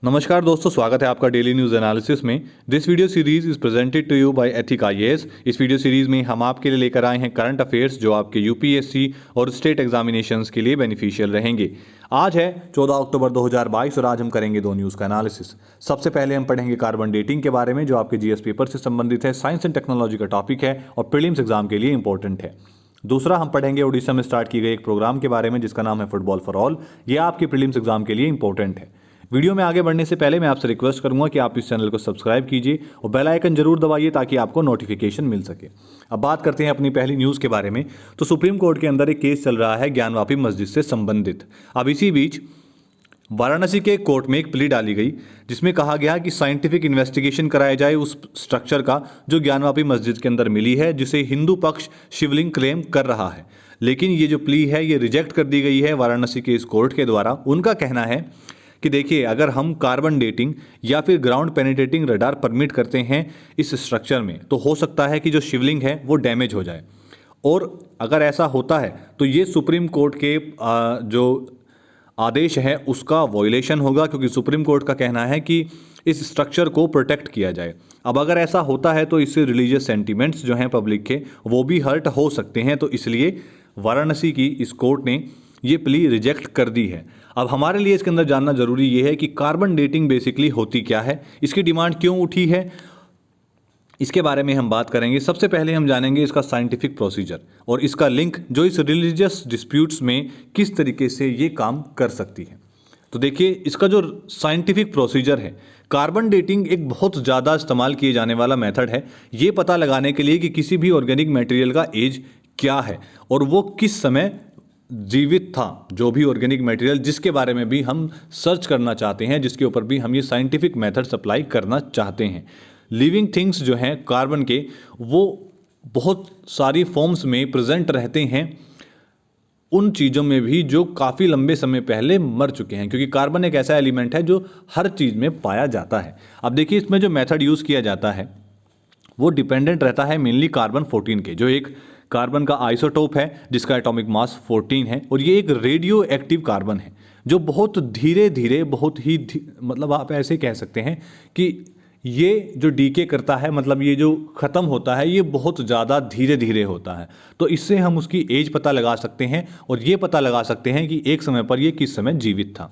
नमस्कार दोस्तों, स्वागत है आपका डेली न्यूज़ एनालिसिस में। This video series is presented to you by ethic IAS. इस वीडियो सीरीज में हम आपके लिए लेकर आए हैं करंट अफेयर्स जो आपके यूपीएससी और स्टेट एग्जामिनेशंस के लिए बेनिफिशियल रहेंगे। आज है 14 अक्टूबर 2022 और आज हम करेंगे दो न्यूज़ का एनालिसिस। सबसे पहले हम पढ़ेंगे कार्बन डेटिंग के बारे में जो आपके जीएस पेपर से संबंधित है, साइंस एंड टेक्नोलॉजी का टॉपिक है और प्रीलिम्स एग्जाम के लिए इंपॉर्टेंट है। दूसरा हम पढ़ेंगे उड़ीसा में स्टार्ट की गई एक प्रोग्राम के बारे में जिसका नाम है फुटबॉल फॉर ऑल। ये आपके प्रीलिम्स एग्जाम के लिए इंपॉर्टेंट है। वीडियो में आगे बढ़ने से पहले मैं आपसे रिक्वेस्ट करूंगा कि आप इस चैनल को सब्सक्राइब कीजिए और बेल आइकन जरूर दबाइए ताकि आपको नोटिफिकेशन मिल सके। अब बात करते हैं अपनी पहली न्यूज़ के बारे में। तो सुप्रीम कोर्ट के अंदर एक केस चल रहा है ज्ञानवापी मस्जिद से संबंधित। अब इसी बीच वाराणसी के कोर्ट में एक प्ली डाली गई जिसमें कहा गया कि साइंटिफिक इन्वेस्टिगेशन कराया जाए उस स्ट्रक्चर का जो ज्ञानवापी मस्जिद के अंदर मिली है, जिसे हिंदू पक्ष शिवलिंग क्लेम कर रहा है। लेकिन ये जो प्ली है ये रिजेक्ट कर दी गई है वाराणसी के इस कोर्ट के द्वारा। उनका कहना है कि देखिए, अगर हम कार्बन डेटिंग या फिर ग्राउंड पेनिट्रेटिंग रडार परमिट करते हैं इस स्ट्रक्चर में तो हो सकता है कि जो शिवलिंग है वो डैमेज हो जाए, और अगर ऐसा होता है तो ये सुप्रीम कोर्ट के जो आदेश है उसका वॉयलेशन होगा, क्योंकि सुप्रीम कोर्ट का कहना है कि इस स्ट्रक्चर को प्रोटेक्ट किया जाए। अब अगर ऐसा होता है तो इससे रिलीजियस सेंटिमेंट्स जो हैं पब्लिक के वो भी हर्ट हो सकते हैं। तो इसलिए वाराणसी की इस कोर्ट ने ये प्ली रिजेक्ट कर दी है। अब हमारे लिए इसके अंदर जानना जरूरी ये है कि कार्बन डेटिंग बेसिकली होती क्या है, इसकी डिमांड क्यों उठी है, इसके बारे में हम बात करेंगे। सबसे पहले हम जानेंगे इसका साइंटिफिक प्रोसीजर और इसका लिंक जो इस रिलीजियस डिस्प्यूट्स में किस तरीके से ये काम कर सकती है। तो देखिए, इसका जो साइंटिफिक प्रोसीजर है, कार्बन डेटिंग एक बहुत ज़्यादा इस्तेमाल किए जाने वाला मेथड है ये पता लगाने के लिए कि किसी भी ऑर्गेनिक मटेरियल का एज क्या है और वो किस समय जीवित था। जो भी ऑर्गेनिक मटेरियल जिसके बारे में भी हम सर्च करना चाहते हैं, जिसके ऊपर भी हम ये साइंटिफिक मेथड्स अप्लाई करना चाहते हैं। लिविंग थिंग्स जो हैं कार्बन के, वो बहुत सारी फॉर्म्स में प्रेजेंट रहते हैं उन चीज़ों में भी जो काफ़ी लंबे समय पहले मर चुके हैं, क्योंकि कार्बन एक ऐसा एलिमेंट है जो हर चीज़ में पाया जाता है। अब देखिए, इसमें जो मेथड यूज़ किया जाता है वो डिपेंडेंट रहता है मेनली कार्बन 14 के, जो एक कार्बन का आइसोटोप है जिसका एटॉमिक मास 14 है, और ये एक रेडियो एक्टिव कार्बन है जो बहुत धीरे धीरे मतलब आप ऐसे कह सकते हैं कि ये जो डीके करता है, मतलब ये जो ख़त्म होता है, ये बहुत ज़्यादा धीरे धीरे होता है। तो इससे हम उसकी एज पता लगा सकते हैं और ये पता लगा सकते हैं कि एक समय पर ये किस समय जीवित था।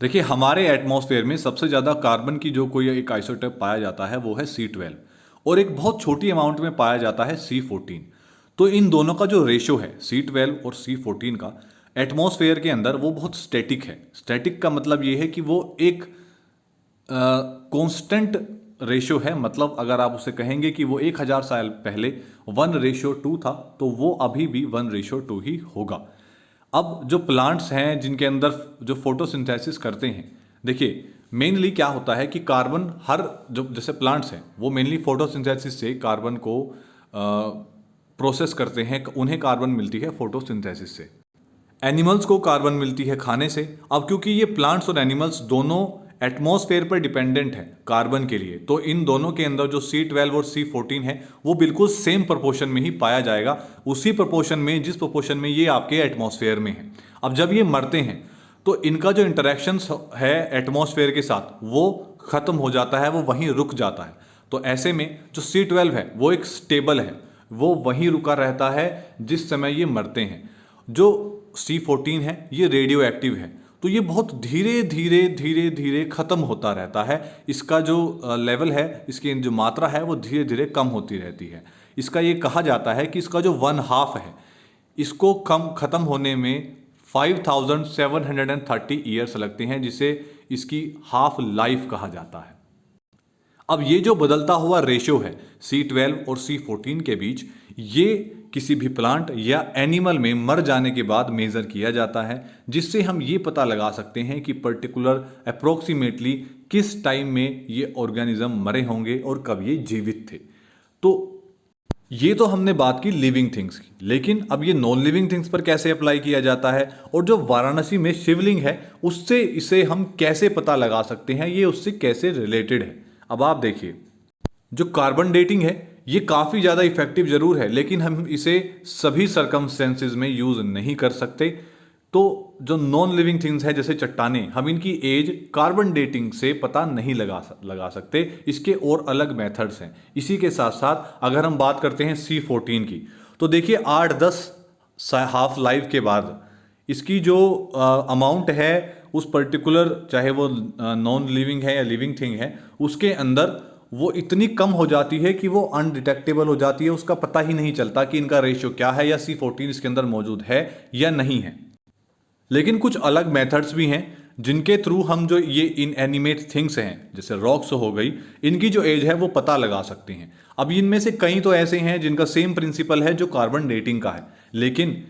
देखिए, हमारे एटमॉस्फेयर में सबसे ज़्यादा कार्बन की जो कोई एक आइसोटोप पाया जाता है वो है C12 और एक बहुत छोटी अमाउंट में पाया जाता है C14। तो इन दोनों का जो रेशो है C12 और C14 का एटमॉस्फेयर के अंदर वो बहुत स्टैटिक है। स्टैटिक का मतलब ये है कि वो एक कांस्टेंट रेशो है। मतलब अगर आप उसे कहेंगे कि वो 1000 साल पहले 1:2 था तो वो अभी भी 1:2 ही होगा। अब जो प्लांट्स हैं जिनके अंदर जो फोटोसिंथेसिस करते हैं, देखिए मेनली क्या होता है कि कार्बन हर जो जैसे प्लांट्स हैं वो मेनली फोटोसिंथेसिस से कार्बन को प्रोसेस करते हैं, उन्हें कार्बन मिलती है फोटोसिंथेसिस से। एनिमल्स को कार्बन मिलती है खाने से। अब क्योंकि ये प्लांट्स और एनिमल्स दोनों एटमॉस्फेयर पर डिपेंडेंट है कार्बन के लिए, तो इन दोनों के अंदर जो C12 और C14 है वो बिल्कुल सेम प्रोपोर्शन में ही पाया जाएगा, उसी प्रोपोर्शन में जिस प्रोपोर्शन में ये आपके एटमॉस्फेयर में है। अब जब ये मरते हैं तो इनका जो इंटरेक्शंस है एटमॉस्फेयर के साथ वो ख़त्म हो जाता है, वो वहीं रुक जाता है। तो ऐसे में जो C12 है वो एक स्टेबल है, वो वहीं रुका रहता है जिस समय ये मरते हैं। जो C14 है ये रेडियो एक्टिव है, तो ये बहुत धीरे धीरे ख़त्म होता रहता है। इसका जो लेवल है, इसकी जो मात्रा है वो धीरे धीरे कम होती रहती है। इसका ये कहा जाता है कि इसका जो 1/2 है इसको ख़त्म होने में 5730 ईयर्स लगते हैं, जिसे इसकी हाफ लाइफ कहा जाता है। अब ये जो बदलता हुआ रेशो है C12 और C14 के बीच, ये किसी भी प्लांट या एनिमल में मर जाने के बाद मेज़र किया जाता है, जिससे हम ये पता लगा सकते हैं कि पर्टिकुलर अप्रोक्सीमेटली किस टाइम में ये ऑर्गेनिज्म मरे होंगे और कब ये जीवित थे। तो ये तो हमने बात की लिविंग थिंग्स की, लेकिन अब ये नॉन लिविंग थिंग्स पर कैसे अप्लाई किया जाता है और जो वाराणसी में शिवलिंग है उससे इसे हम कैसे पता लगा सकते हैं, ये उससे कैसे रिलेटेड है। अब आप देखिए, जो कार्बन डेटिंग है ये काफ़ी ज़्यादा इफेक्टिव जरूर है, लेकिन हम इसे सभी सर्कमस्टेंसेज में यूज़ नहीं कर सकते। तो जो नॉन लिविंग थिंग्स है जैसे चट्टानें, हम इनकी एज कार्बन डेटिंग से पता नहीं लगा सकते। इसके और अलग मेथड्स हैं। इसी के साथ साथ अगर हम बात करते हैं C14 की, तो देखिए 8-10 हाफ लाइफ के बाद इसकी जो अमाउंट है उस पर्टिकुलर, चाहे वो नॉन लिविंग है या लिविंग थिंग है, उसके अंदर वो इतनी कम हो जाती है कि वो अनडिटेक्टेबल हो जाती है। उसका पता ही नहीं चलता कि इनका रेशियो क्या है या C14 इसके अंदर मौजूद है या नहीं है। लेकिन कुछ अलग मेथड्स भी हैं जिनके थ्रू हम जो ये इनएनिमेट थिंग्स हैं जैसे रॉक्स हो गई, इनकी जो एज है वो पता लगा सकते हैं। अब इनमें से कई तो ऐसे हैं जिनका सेम प्रिंसिपल है जो कार्बन डेटिंग का है, लेकिन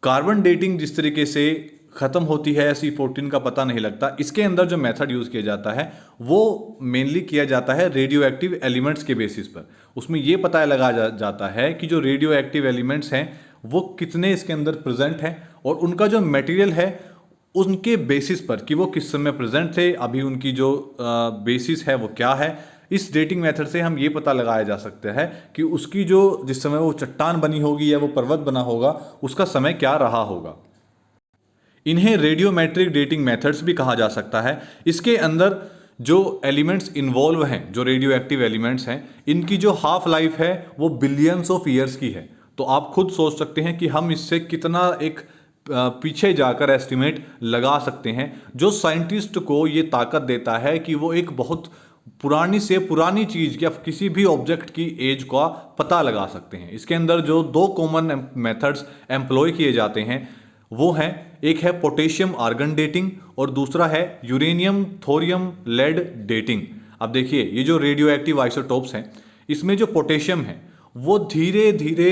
कार्बन डेटिंग जिस तरीके से खत्म होती है C14 का पता नहीं लगता। इसके अंदर जो मेथड यूज किया जाता है वो मेनली किया जाता है रेडियो एक्टिव एलिमेंट्स के बेसिस पर। उसमें यह पता लगा जाता है कि जो रेडियो एक्टिव एलिमेंट्स हैं वो कितने इसके अंदर प्रेजेंट हैं और उनका जो मटेरियल है उनके बेसिस पर कि वो किस समय प्रेजेंट थे, अभी उनकी जो बेसिस है वो क्या है। इस डेटिंग मेथड से हम ये पता लगाया जा सकता है कि उसकी जो जिस समय वो चट्टान बनी होगी या वो पर्वत बना होगा उसका समय क्या रहा होगा। इन्हें रेडियोमेट्रिक डेटिंग मेथड्स भी कहा जा सकता है। इसके अंदर जो एलिमेंट्स इन्वॉल्व हैं, जो रेडियो एक्टिव एलिमेंट्स हैं, इनकी जो हाफ लाइफ है वो बिलियंस ऑफ ईयर्स की है। तो आप खुद सोच सकते हैं कि हम इससे कितना एक पीछे जाकर एस्टिमेट लगा सकते हैं, जो साइंटिस्ट को ये ताकत देता है कि वो एक बहुत पुरानी से पुरानी चीज या किसी भी ऑब्जेक्ट की एज का पता लगा सकते हैं। इसके अंदर जो दो कॉमन मेथड्स एम्प्लॉय किए जाते हैं वो हैं, एक है पोटेशियम आर्गन डेटिंग और दूसरा है यूरेनियम थोरियम लेड डेटिंग। अब देखिए ये जो रेडियो एक्टिव आइसोटोप्स हैं इसमें जो पोटेशियम है वो धीरे धीरे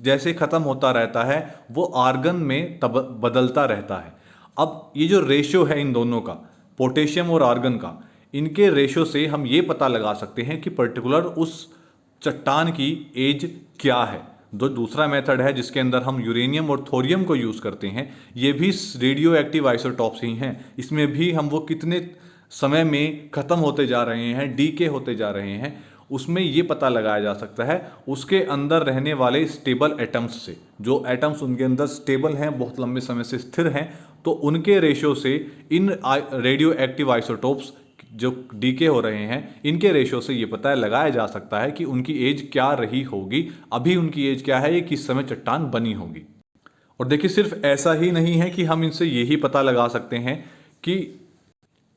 जैसे खत्म होता रहता है वो आर्गन में बदलता रहता है। अब ये जो रेशियो है इन दोनों का, पोटेशियम और आर्गन का, इनके रेशियो से हम ये पता लगा सकते हैं कि पर्टिकुलर उस चट्टान की एज क्या है। जो दूसरा मेथड है जिसके अंदर हम यूरेनियम और थोरियम को यूज़ करते हैं, ये भी रेडियो एक्टिव आइसोटॉप्स ही हैं। इसमें भी हम वो कितने समय में ख़त्म होते जा रहे हैं, डीके होते जा रहे हैं, उसमें ये पता लगाया जा सकता है उसके अंदर रहने वाले स्टेबल एटम्स से। जो एटम्स उनके अंदर स्टेबल हैं, बहुत लंबे समय से स्थिर हैं, तो उनके रेशियो से इन रेडियो एक्टिव आइसोटोप्स जो डीके हो रहे हैं इनके रेशियो से ये पता लगाया जा सकता है कि उनकी एज क्या रही होगी, अभी उनकी एज क्या है, ये किस समय चट्टान बनी होगी। और देखिए सिर्फ ऐसा ही नहीं है कि हम इनसे यही पता लगा सकते हैं कि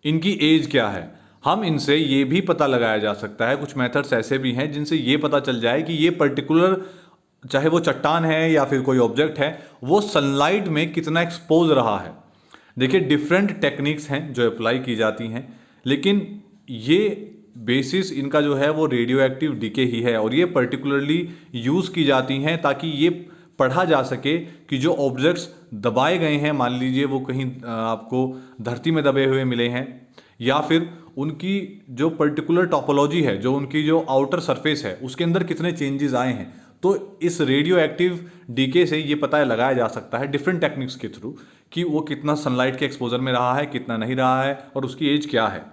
इनकी एज क्या है, हम इनसे ये भी पता लगाया जा सकता है, कुछ मेथड्स ऐसे भी हैं जिनसे ये पता चल जाए कि ये पर्टिकुलर, चाहे वो चट्टान है या फिर कोई ऑब्जेक्ट है, वो सनलाइट में कितना एक्सपोज रहा है। देखिए डिफरेंट टेक्निक्स हैं जो अप्लाई की जाती हैं, लेकिन ये बेसिस इनका जो है वो रेडियो एक्टिव डीके ही है और ये पर्टिकुलरली यूज़ की जाती हैं ताकि ये पढ़ा जा सके कि जो ऑब्जेक्ट्स दबाए गए हैं, मान लीजिए वो कहीं आपको धरती में दबे हुए मिले हैं या फिर उनकी जो पर्टिकुलर टोपोलॉजी है, जो उनकी जो आउटर सरफेस है उसके अंदर कितने चेंजेस आए हैं, तो इस रेडियो एक्टिव डीके से ये पता लगाया जा सकता है डिफरेंट टेक्निक्स के थ्रू कि वो कितना सनलाइट के एक्सपोजर में रहा है, कितना नहीं रहा है और उसकी एज क्या है।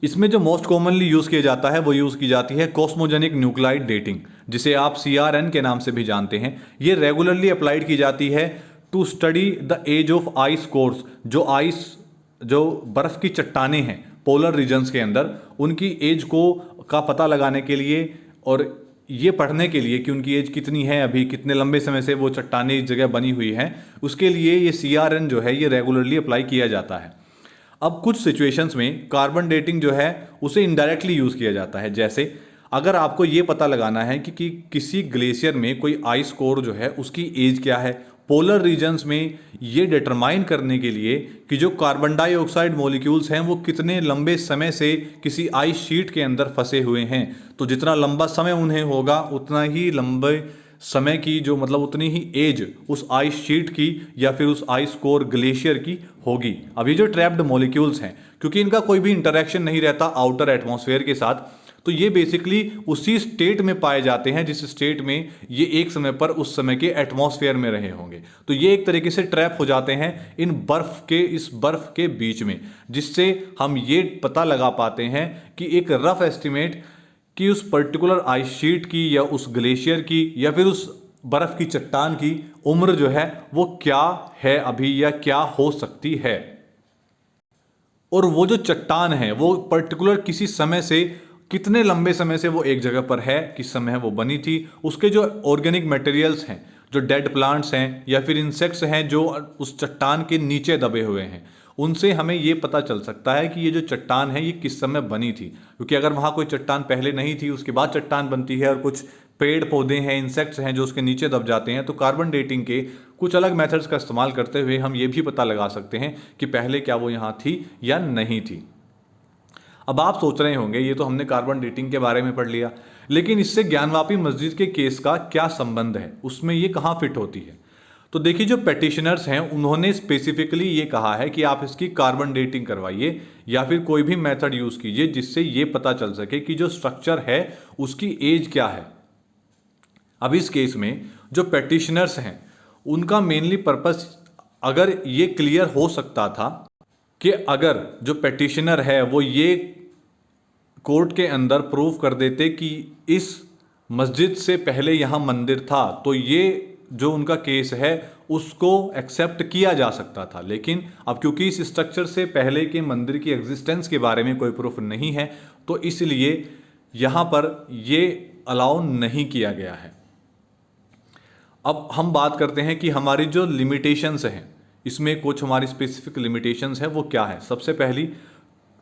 इसमें जो मोस्ट कॉमनली यूज़ किया जाता है वो यूज़ की जाती है कॉस्मोजेनिक न्यूक्लाइड डेटिंग, जिसे आप CRN के नाम से भी जानते हैं। ये रेगुलरली अप्लाइड की जाती है to study the age of ice cores. जो बर्फ़ की चट्टानें हैं पोलर रीजन्स के अंदर, उनकी एज का पता लगाने के लिए और ये पढ़ने के लिए कि उनकी एज कितनी है, अभी कितने लंबे समय से वो चट्टानें इस जगह बनी हुई हैं, उसके लिए ये CRN जो है ये रेगुलरली अप्लाई किया जाता है। अब कुछ सिचुएशंस में कार्बन डेटिंग जो है उसे इनडायरेक्टली यूज़ किया जाता है। जैसे अगर आपको ये पता लगाना है कि किसी ग्लेशियर में कोई आइस कोर जो है उसकी एज क्या है, पोलर रीजन्स में ये डिटरमाइन करने के लिए कि जो कार्बन डाइऑक्साइड मॉलिक्यूल्स हैं वो कितने लंबे समय से किसी आइस शीट के अंदर फंसे हुए हैं, तो जितना लंबा समय उन्हें होगा उतना ही लंबे समय की जो मतलब उतनी ही एज उस आइस शीट की या फिर उस आइस कोर ग्लेशियर की होगी। अब ये जो ट्रैप्ड मॉलिक्यूल्स हैं, क्योंकि इनका कोई भी इंटरेक्शन नहीं रहता आउटर एटमॉस्फेयर के साथ, तो ये बेसिकली उसी स्टेट में पाए जाते हैं जिस स्टेट में ये एक समय पर उस समय के एटमॉस्फेयर में रहे होंगे। तो ये एक तरीके से ट्रैप हो जाते हैं इस बर्फ के बीच में, जिससे हम ये पता लगा पाते हैं कि एक रफ एस्टिमेट कि उस पर्टिकुलर आइस शीट की या उस ग्लेशियर की या फिर उस बर्फ की चट्टान की उम्र जो है वो क्या है अभी या क्या हो सकती है, और वो जो चट्टान है वो पर्टिकुलर किसी समय से कितने लंबे समय से वो एक जगह पर है, किस समय वो बनी थी, उसके जो ऑर्गेनिक मटेरियल्स हैं, जो डेड प्लांट्स हैं या फिर इंसेक्ट्स हैं जो उस चट्टान के नीचे दबे हुए हैं, उनसे हमें ये पता चल सकता है कि ये जो चट्टान है ये किस समय बनी थी। क्योंकि अगर वहाँ कोई चट्टान पहले नहीं थी, उसके बाद चट्टान बनती है और कुछ पेड़ पौधे हैं, इंसेक्ट्स हैं जो उसके नीचे दब जाते हैं, तो कार्बन डेटिंग के कुछ अलग मेथड्स का इस्तेमाल करते हुए हम ये भी पता लगा सकते हैं कि पहले क्या वो यहाँ थी या नहीं थी। अब आप सोच रहे होंगे ये तो हमने कार्बन डेटिंग के बारे में पढ़ लिया, लेकिन इससे ज्ञानवापी मस्जिद के केस का क्या संबंध है, उसमें ये कहाँ फिट होती है। तो देखिए, जो पेटिशनर्स हैं उन्होंने स्पेसिफिकली ये कहा है कि आप इसकी कार्बन डेटिंग करवाइए या फिर कोई भी मेथड यूज़ कीजिए जिससे ये पता चल सके कि जो स्ट्रक्चर है उसकी एज क्या है। अब इस केस में जो पेटिशनर्स हैं उनका मेनली पर्पस अगर ये क्लियर हो सकता था कि अगर जो पेटिशनर है वो ये कोर्ट के अंदर प्रूव कर देते कि इस मस्जिद से पहले यहाँ मंदिर था, तो ये जो उनका केस है उसको एक्सेप्ट किया जा सकता था। लेकिन अब क्योंकि इस स्ट्रक्चर से पहले के मंदिर की एग्जिस्टेंस के बारे में कोई प्रूफ नहीं है, तो इसलिए यहाँ पर ये अलाउ नहीं किया गया है। अब हम बात करते हैं कि हमारी जो लिमिटेशंस हैं, इसमें कुछ हमारी स्पेसिफिक लिमिटेशंस है, वो क्या है। सबसे पहली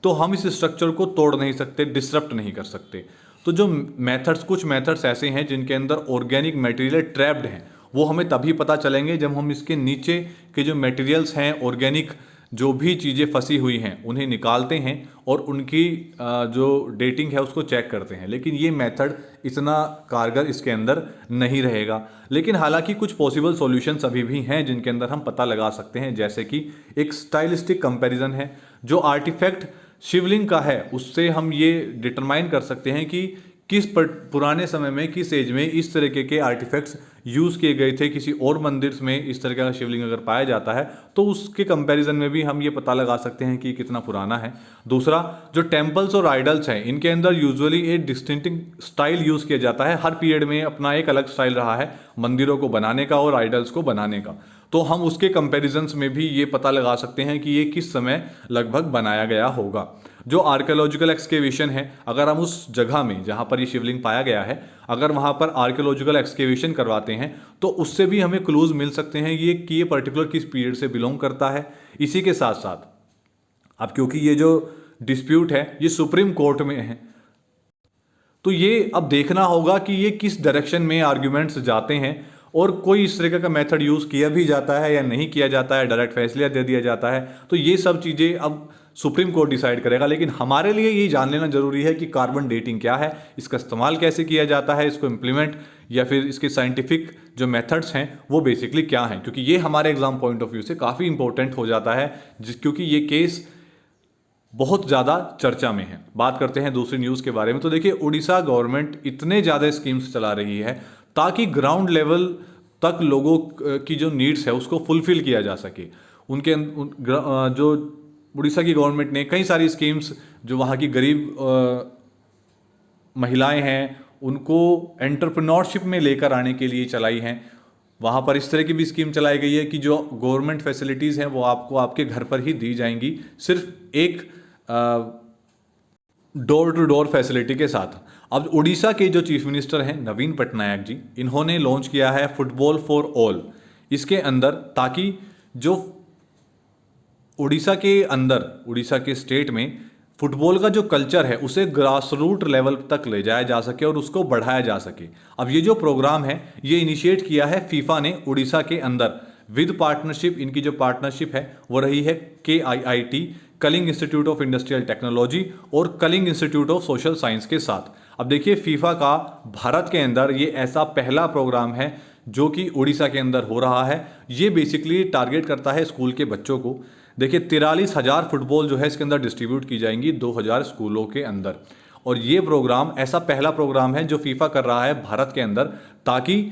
तो हम इस स्ट्रक्चर को तोड़ नहीं सकते, डिसरप्ट नहीं कर सकते। तो जो मेथड्स, कुछ मेथड्स ऐसे हैं जिनके अंदर ऑर्गेनिक मटेरियल ट्रैप्ड हैं, वो हमें तभी पता चलेंगे जब हम इसके नीचे के जो मटेरियल्स हैं, ऑर्गेनिक जो भी चीज़ें फंसी हुई हैं उन्हें निकालते हैं और उनकी जो डेटिंग है उसको चेक करते हैं। लेकिन ये मेथड इतना कारगर इसके अंदर नहीं रहेगा। लेकिन हालांकि कुछ पॉसिबल सॉल्यूशंस अभी भी हैं जिनके अंदर हम पता लगा सकते हैं, जैसे कि एक स्टाइलिस्टिक कंपैरिजन है। जो आर्टिफैक्ट शिवलिंग का है उससे हम ये डिटरमाइन कर सकते हैं कि किस पुराने समय में, किस एज में इस तरीके के आर्टिफैक्ट्स यूज़ किए गए थे। किसी और मंदिर में इस तरह का शिवलिंग अगर पाया जाता है तो उसके कंपैरिजन में भी हम ये पता लगा सकते हैं कि कितना पुराना है। दूसरा, जो टेम्पल्स और आइडल्स हैं इनके अंदर यूजुअली एक डिस्टिंक्टिव स्टाइल यूज़ किया जाता है। हर पीरियड में अपना एक अलग स्टाइल रहा है मंदिरों को बनाने का और आइडल्स को बनाने का, तो हम उसके कंपैरिजन्स में भी ये पता लगा सकते हैं कि ये किस समय लगभग बनाया गया होगा। जो आर्कियोलॉजिकल एक्सकेवेशन है, अगर हम उस जगह में जहाँ पर ये शिवलिंग पाया गया है, अगर वहाँ पर आर्कियोलॉजिकल एक्सकेवेशन करवाते हैं तो उससे भी हमें क्लूज मिल सकते हैं ये कि ये पर्टिकुलर किस पीरियड से बिलोंग करता है। इसी के साथ साथ अब क्योंकि ये जो डिस्प्यूट है ये सुप्रीम कोर्ट में है, तो ये अब देखना होगा कि ये किस डायरेक्शन में आर्ग्यूमेंट्स जाते हैं और कोई इस तरीके का मेथड यूज़ किया भी जाता है या नहीं किया जाता है, डायरेक्ट फैसला दे दिया जाता है। तो ये सब चीज़ें अब सुप्रीम कोर्ट डिसाइड करेगा। लेकिन हमारे लिए ये जान लेना जरूरी है कि कार्बन डेटिंग क्या है, इसका इस्तेमाल कैसे किया जाता है, इसको इम्प्लीमेंट या फिर इसके साइंटिफिक जो मेथड्स हैं वो बेसिकली क्या हैं, क्योंकि ये हमारे एग्जाम पॉइंट ऑफ व्यू से काफ़ी इंपॉर्टेंट हो जाता है क्योंकि ये केस बहुत ज़्यादा चर्चा में है। बात करते हैं दूसरी न्यूज़ के बारे में। तो देखिए, उड़ीसा गवर्नमेंट इतने ज़्यादा स्कीम्स चला रही है ताकि ग्राउंड लेवल तक लोगों की जो नीड्स है उसको फुलफिल किया जा सके। जो उड़ीसा की गवर्नमेंट ने कई सारी स्कीम्स जो वहाँ की गरीब महिलाएं हैं उनको एंटरप्रेन्योरशिप में लेकर आने के लिए चलाई हैं। वहाँ पर इस तरह की भी स्कीम चलाई गई है कि जो गवर्नमेंट फैसिलिटीज़ हैं वो आपको आपके घर पर ही दी जाएंगी, सिर्फ एक डोर टू डोर फैसिलिटी के साथ। अब उड़ीसा के जो चीफ मिनिस्टर हैं नवीन पटनायक जी, इन्होंने लॉन्च किया है फुटबॉल फॉर ऑल। इसके अंदर ताकि जो उड़ीसा के अंदर, उड़ीसा के स्टेट में फुटबॉल का जो कल्चर है उसे ग्रास रूट लेवल तक ले जाया जा सके और उसको बढ़ाया जा सके। अब ये जो प्रोग्राम है ये इनिशिएट किया है फीफा ने उड़ीसा के अंदर विद पार्टनरशिप। इनकी जो पार्टनरशिप है वो रही है KIIT, Kalinga institute of industrial technology और Kalinga institute of social science के साथ। अब देखिए, फीफा का भारत के अंदर ये ऐसा पहला प्रोग्राम है जो कि उड़ीसा के अंदर हो रहा है। ये बेसिकली टारगेट करता है स्कूल के बच्चों को। देखिए, 43,000 फुटबॉल जो है इसके अंदर डिस्ट्रीब्यूट की जाएंगी 2,000 स्कूलों के अंदर। और ये प्रोग्राम ऐसा पहला प्रोग्राम है जो फीफा कर रहा है भारत के अंदर ताकि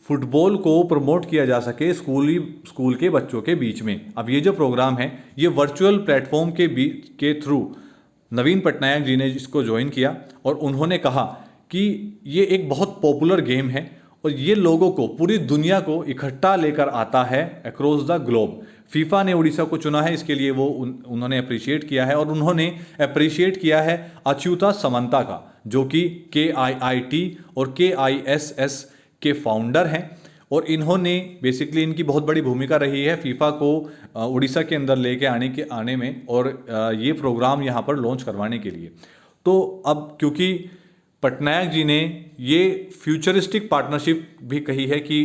फुटबॉल को प्रमोट किया जा सके स्कूल के बच्चों के बीच में। अब ये जो प्रोग्राम है ये वर्चुअल प्लेटफॉर्म के थ्रू नवीन पटनायक जी ने इसको ज्वाइन किया और उन्होंने कहा कि ये एक बहुत पॉपुलर गेम है और ये लोगों को, पूरी दुनिया को इकट्ठा लेकर आता है अक्रॉस द ग्लोब। फीफा ने उड़ीसा को चुना है, इसके लिए वो उन्होंने अप्रिशिएट किया है, और उन्होंने अप्रिशिएट किया है अच्युता समंता का, जो कि KIIT और KISS के फाउंडर हैं। और इन्होंने बेसिकली, इनकी बहुत बड़ी भूमिका रही है फीफा को उड़ीसा के अंदर लेके आने में, और ये प्रोग्राम यहाँ पर लॉन्च करवाने के लिए। तो अब क्योंकि पटनायक जी ने ये फ्यूचरिस्टिक पार्टनरशिप भी कही है कि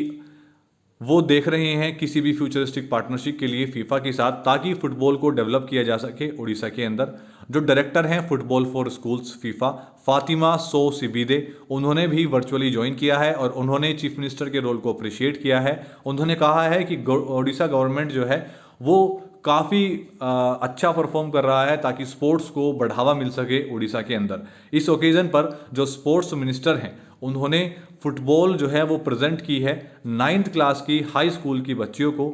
वो देख रहे हैं किसी भी फ्यूचरिस्टिक पार्टनरशिप के लिए फीफा के साथ, ताकि फुटबॉल को डेवलप किया जा सके उड़ीसा के अंदर। जो डायरेक्टर हैं football for schools FIFA, Fatima सो सिबीदे, उन्होंने भी वर्चुअली ज्वाइन किया है और उन्होंने चीफ मिनिस्टर के रोल को अप्रिशिएट किया है। उन्होंने कहा है कि उड़ीसा गवर्नमेंट जो है वो काफ़ी अच्छा परफॉर्म कर रहा है ताकि स्पोर्ट्स को बढ़ावा मिल सके उड़ीसा के अंदर। इस ओकेज़न पर जो स्पोर्ट्स मिनिस्टर हैं उन्होंने फुटबॉल जो है वो प्रेजेंट की है 9th क्लास की हाई स्कूल की बच्चियों को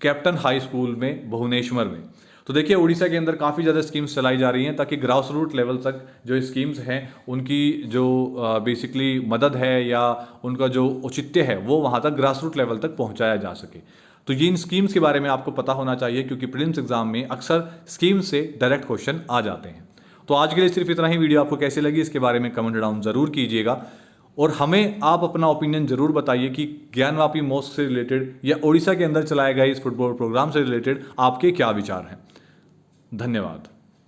कैप्टन हाई स्कूल में भुवनेश्वर में। तो देखिए उड़ीसा के अंदर काफ़ी ज़्यादा स्कीम्स चलाई जा रही हैं ताकि ग्रास रूट लेवल तक जो स्कीम्स हैं उनकी जो बेसिकली मदद है या उनका जो औचित्य है वो वहाँ तक ग्रास रूट लेवल तक पहुँचाया जा सके। तो ये इन स्कीम्स के बारे में आपको पता होना चाहिए, क्योंकि प्रीलिम्स एग्जाम में अक्सर स्कीम से डायरेक्ट क्वेश्चन आ जाते हैं। तो आज के लिए सिर्फ इतना ही। वीडियो आपको कैसी लगी इसके बारे में कमेंट डाउन ज़रूर कीजिएगा, और हमें आप अपना ओपिनियन ज़रूर बताइए कि ज्ञानवापी मॉस्क से रिलेटेड या उड़ीसा के अंदर चलाए गए इस फुटबॉल प्रोग्राम से रिलेटेड आपके क्या विचार हैं। धन्यवाद।